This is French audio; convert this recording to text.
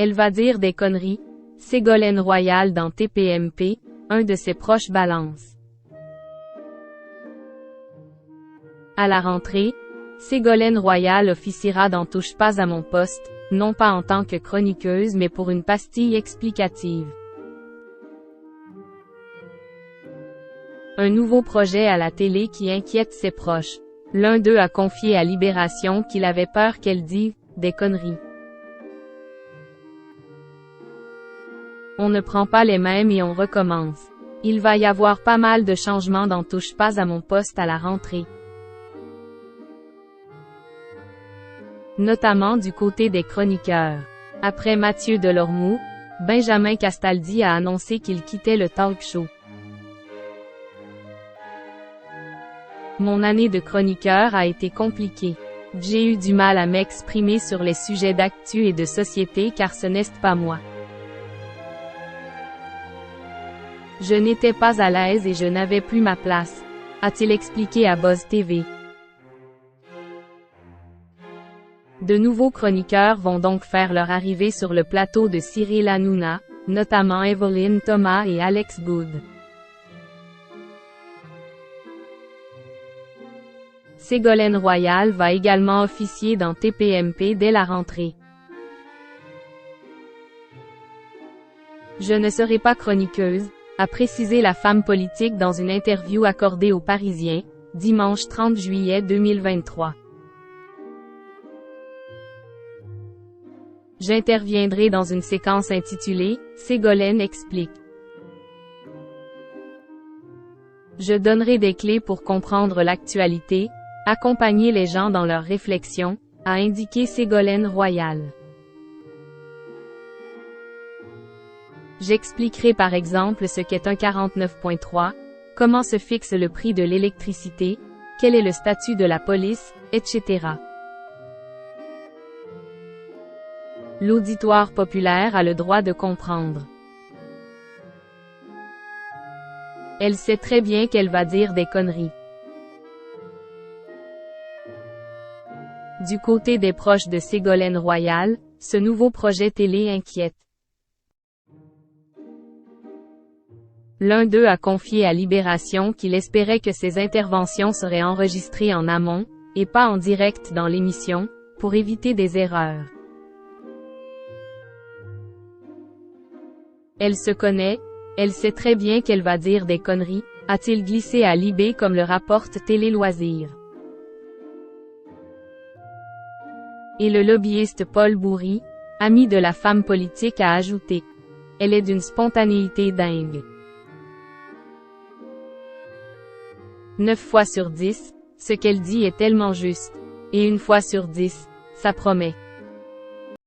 Elle va dire des conneries. Ségolène Royal dans TPMP, un de ses proches balance. À la rentrée, Ségolène Royal officiera dans Touche pas à mon poste, non pas en tant que chroniqueuse mais pour une pastille explicative. Un nouveau projet à la télé qui inquiète ses proches. L'un d'eux a confié à Libération qu'il avait peur qu'elle dise « des conneries ». On ne prend pas les mêmes et on recommence. Il va y avoir pas mal de changements dans Touche pas à mon poste à la rentrée. Notamment du côté des chroniqueurs. Après Mathieu Delormeau, Benjamin Castaldi a annoncé qu'il quittait le talk show. Mon année de chroniqueur a été compliquée. J'ai eu du mal à m'exprimer sur les sujets d'actu et de société car ce n'est pas moi. Je n'étais pas à l'aise et je n'avais plus ma place, a-t-il expliqué à Buzz TV. De nouveaux chroniqueurs vont donc faire leur arrivée sur le plateau de Cyril Hanouna, notamment Evelyne Thomas et Alex Good. Ségolène Royal va également officier dans TPMP dès la rentrée. Je ne serai pas chroniqueuse, a précisé la femme politique dans une interview accordée aux Parisiens, dimanche 30 juillet 2023. J'interviendrai dans une séquence intitulée « Ségolène explique ». Je donnerai des clés pour comprendre l'actualité, accompagner les gens dans leurs réflexions, a indiqué Ségolène Royal. J'expliquerai par exemple ce qu'est un 49.3, comment se fixe le prix de l'électricité, quel est le statut de la police, etc. L'auditoire populaire a le droit de comprendre. Elle sait très bien qu'elle va dire des conneries. Du côté des proches de Ségolène Royal, ce nouveau projet télé inquiète. L'un d'eux a confié à Libération qu'il espérait que ses interventions seraient enregistrées en amont, et pas en direct dans l'émission, pour éviter des erreurs. Elle se connaît, elle sait très bien qu'elle va dire des conneries, a-t-il glissé à Libé comme le rapporte Télé Loisirs. Et le lobbyiste Paul Bourri, ami de la femme politique, a ajouté « Elle est d'une spontanéité dingue. 9 fois sur 10, ce qu'elle dit est tellement juste. Et 1 fois sur 10, ça promet. »